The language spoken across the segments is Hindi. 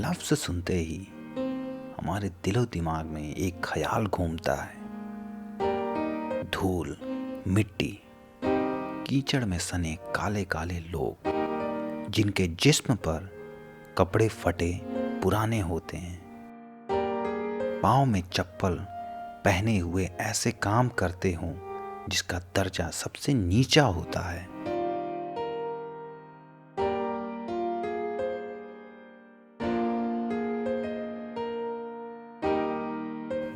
लफ्ज़ सुनते ही हमारे दिलो दिमाग में एक ख्याल घूमता है। धूल, मिट्टी, कीचड़ में सने काले काले लोग जिनके जिस्म पर कपड़े फटे पुराने होते हैं, पाँव में चप्पल पहने हुए ऐसे काम करते हों जिसका दर्जा सबसे नीचा होता है।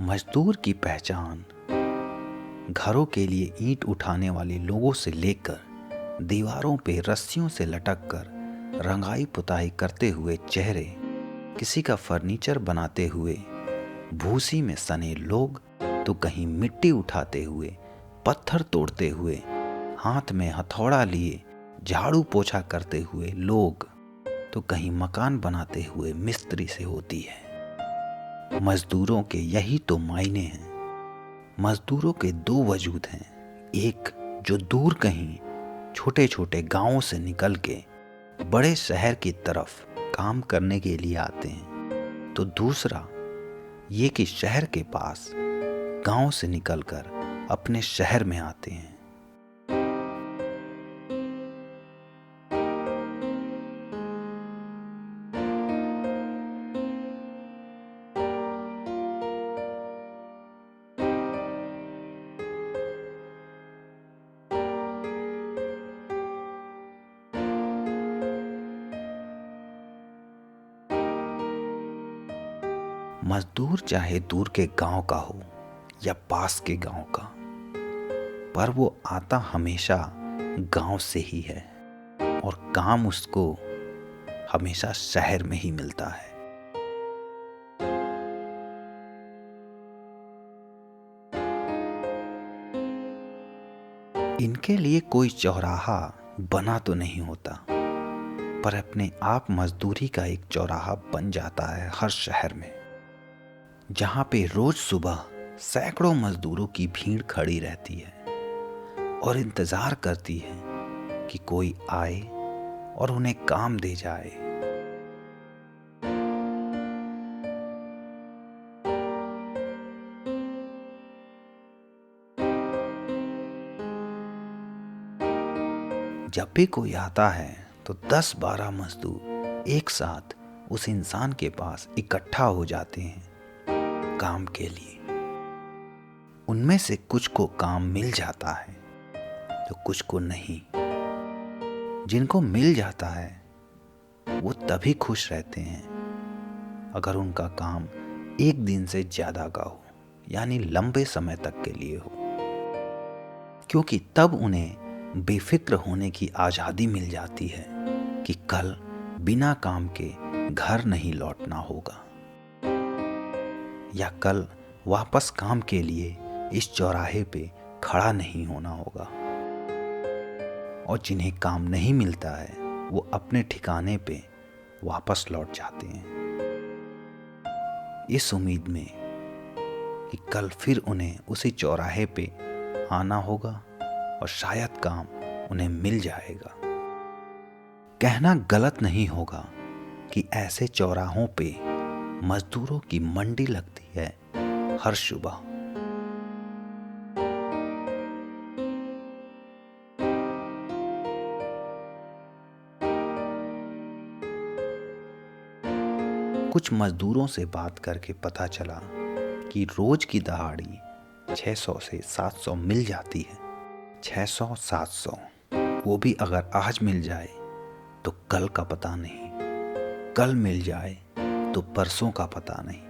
मजदूर की पहचान घरों के लिए ईंट उठाने वाले लोगों से लेकर दीवारों पे रस्सियों से लटक कर रंगाई पुताई करते हुए चेहरे, किसी का फर्नीचर बनाते हुए भूसी में सने लोग, तो कहीं मिट्टी उठाते हुए, पत्थर तोड़ते हुए, हाथ में हथौड़ा लिए झाड़ू पोछा करते हुए लोग, तो कहीं मकान बनाते हुए मिस्त्री से होती है। मजदूरों के यही तो मायने हैं। मजदूरों के दो वजूद हैं, एक जो दूर कहीं छोटे छोटे गांवों से निकल के बड़े शहर की तरफ काम करने के लिए आते हैं, तो दूसरा ये कि शहर के पास गांव से निकलकर अपने शहर में आते हैं। मजदूर चाहे दूर के गांव का हो या पास के गांव का, पर वो आता हमेशा गांव से ही है और काम उसको हमेशा शहर में ही मिलता है। इनके लिए कोई चौराहा बना तो नहीं होता, पर अपने आप मजदूरी का एक चौराहा बन जाता है हर शहर में, जहां पे रोज सुबह सैकड़ों मजदूरों की भीड़ खड़ी रहती है और इंतजार करती है कि कोई आए और उन्हें काम दे जाए। जब भी कोई आता है तो 10-12 मजदूर एक साथ उस इंसान के पास इकट्ठा हो जाते हैं काम के लिए। उनमें से कुछ को काम मिल जाता है तो कुछ को नहीं। जिनको मिल जाता है वो तभी खुश रहते हैं अगर उनका काम एक दिन से ज्यादा का हो, यानी लंबे समय तक के लिए हो, क्योंकि तब उन्हें बेफिक्र होने की आजादी मिल जाती है कि कल बिना काम के घर नहीं लौटना होगा, या कल वापस काम के लिए इस चौराहे पे खड़ा नहीं होना होगा। और जिन्हें काम नहीं मिलता है वो अपने ठिकाने पे वापस लौट जाते हैं, इस उम्मीद में कि कल फिर उन्हें उसी चौराहे पे आना होगा और शायद काम उन्हें मिल जाएगा। कहना गलत नहीं होगा कि ऐसे चौराहों पे मजदूरों की मंडी लगती है हर सुबह। कुछ मजदूरों से बात करके पता चला कि रोज की दहाड़ी 600 से 700 मिल जाती है। 600-700, वो भी अगर आज मिल जाए तो कल का पता नहीं, कल मिल जाए तो परसों का पता नहीं।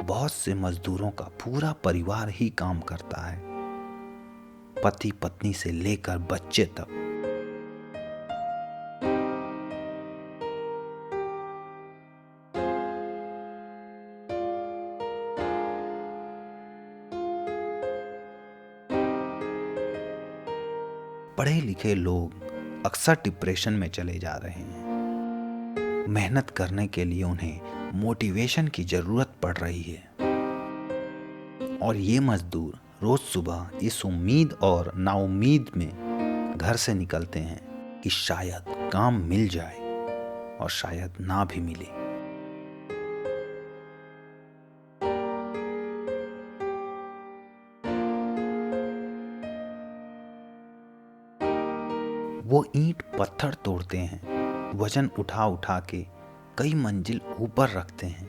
बहुत से मजदूरों का पूरा परिवार ही काम करता है, पति पत्नी से लेकर बच्चे तक। पढ़े लिखे लोग अक्सर डिप्रेशन में चले जा रहे हैं। मेहनत करने के लिए उन्हें मोटिवेशन की जरूरत पड़ रही है, और ये मजदूर रोज सुबह इस उम्मीद और नाउम्मीद में घर से निकलते हैं कि शायद काम मिल जाए और शायद ना भी मिले। वो ईंट पत्थर तोड़ते हैं, वजन उठा उठा के कई मंजिल ऊपर रखते हैं,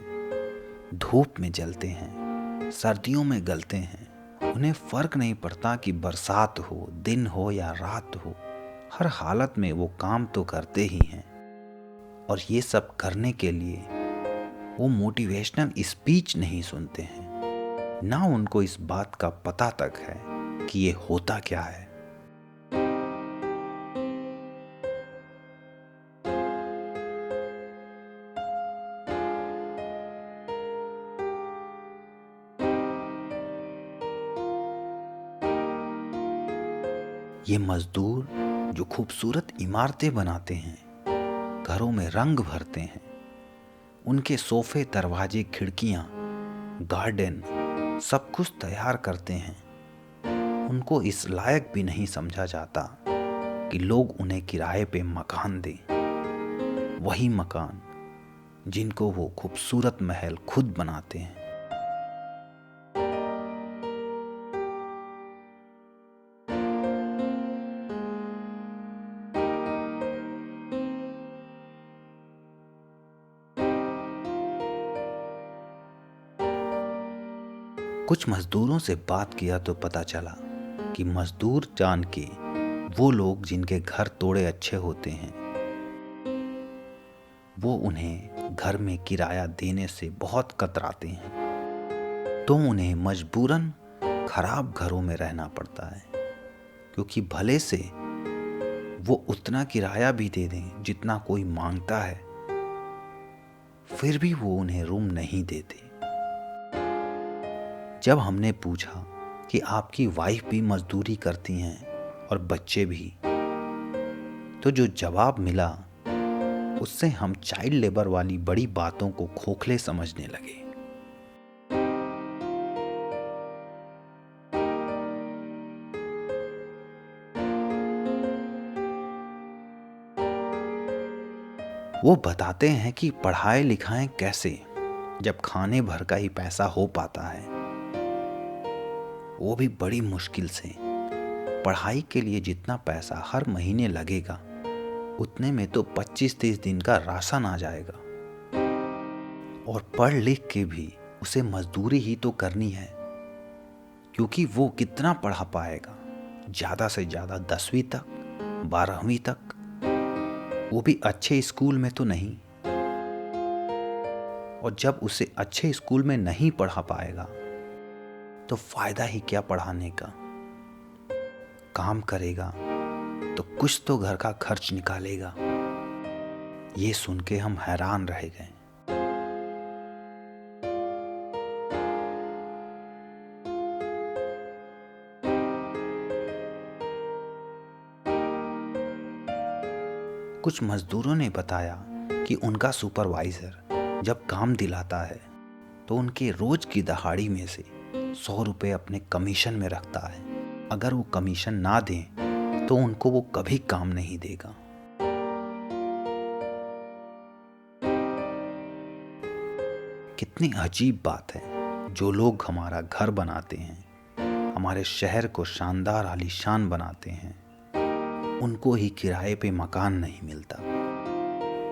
धूप में जलते हैं, सर्दियों में गलते हैं। उन्हें फर्क नहीं पड़ता कि बरसात हो, दिन हो या रात हो, हर हालत में वो काम तो करते ही हैं। और ये सब करने के लिए वो मोटिवेशनल स्पीच नहीं सुनते हैं, ना उनको इस बात का पता तक है कि ये होता क्या है। ये मजदूर जो खूबसूरत इमारतें बनाते हैं, घरों में रंग भरते हैं, उनके सोफे, दरवाजे, खिड़कियां, गार्डन सब कुछ तैयार करते हैं, उनको इस लायक भी नहीं समझा जाता कि लोग उन्हें किराए पे मकान दें। वही मकान जिनको वो खूबसूरत महल खुद बनाते हैं। कुछ मजदूरों से बात किया तो पता चला कि मजदूर जान के वो लोग जिनके घर थोड़े अच्छे होते हैं, वो उन्हें घर में किराया देने से बहुत कतराते हैं, तो उन्हें मजबूरन खराब घरों में रहना पड़ता है, क्योंकि भले से वो उतना किराया भी दे दें जितना कोई मांगता है, फिर भी वो उन्हें रूम नहीं देते। जब हमने पूछा कि आपकी वाइफ भी मजदूरी करती हैं और बच्चे भी, तो जो जवाब मिला उससे हम चाइल्ड लेबर वाली बड़ी बातों को खोखले समझने लगे। वो बताते हैं कि पढ़ाए लिखाएं कैसे जब खाने भर का ही पैसा हो पाता है, वो भी बड़ी मुश्किल से। पढ़ाई के लिए जितना पैसा हर महीने लगेगा, उतने में तो 25-30 दिन का राशन आ जाएगा, और पढ़ लिख के भी उसे मजदूरी ही तो करनी है, क्योंकि वो कितना पढ़ा पाएगा, ज़्यादा से ज़्यादा 10वीं तक, 12वीं तक, वो भी अच्छे स्कूल में तो नहीं। और जब उसे अच्छे स्कूल में नहीं पढ़ा पाएगा तो फायदा ही क्या पढ़ाने का। काम करेगा तो कुछ तो घर का खर्च निकालेगा। ये सुन के हम हैरान रह गए। कुछ मजदूरों ने बताया कि उनका सुपरवाइजर जब काम दिलाता है तो उनके रोज की दहाड़ी में से 100 रुपये अपने कमीशन में रखता है। अगर वो कमीशन ना दें तो उनको वो कभी काम नहीं देगा। कितनी अजीब बात है, जो लोग हमारा घर बनाते हैं, हमारे शहर को शानदार आलीशान बनाते हैं, उनको ही किराए पे मकान नहीं मिलता।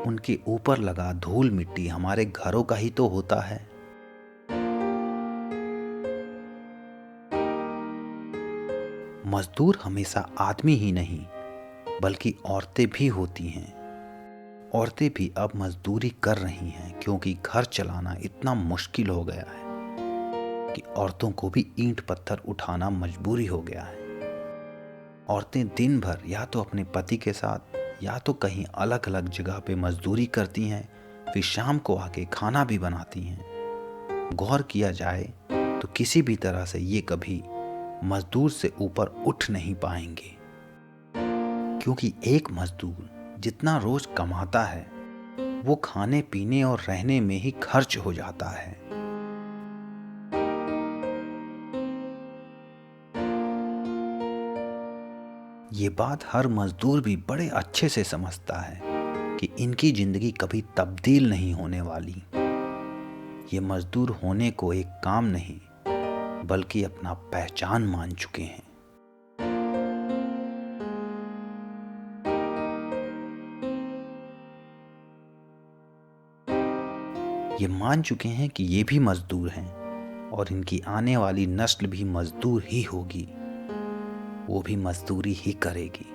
उनके ऊपर लगा धूल मिट्टी हमारे घरों का ही तो होता है। मजदूर हमेशा आदमी ही नहीं बल्कि औरतें भी होती हैं। औरतें भी अब मजदूरी कर रही हैं, क्योंकि घर चलाना इतना मुश्किल हो गया है कि औरतों को भी ईंट पत्थर उठाना मजबूरी हो गया है। औरतें दिन भर या तो अपने पति के साथ या तो कहीं अलग अलग जगह पे मजदूरी करती हैं, फिर शाम को आके खाना भी बनाती हैं। गौर किया जाए तो किसी भी तरह से ये कभी मजदूर से ऊपर उठ नहीं पाएंगे। क्योंकि एक मजदूर जितना रोज कमाता है वो खाने पीने और रहने में ही खर्च हो जाता है। ये बात हर मजदूर भी बड़े अच्छे से समझता है कि इनकी जिंदगी कभी तब्दील नहीं होने वाली। ये मजदूर होने को एक काम नहीं बल्कि अपना पहचान मान चुके हैं। ये मान चुके हैं कि ये भी मजदूर हैं और इनकी आने वाली नस्ल भी मजदूर ही होगी, वो भी मजदूरी ही करेगी।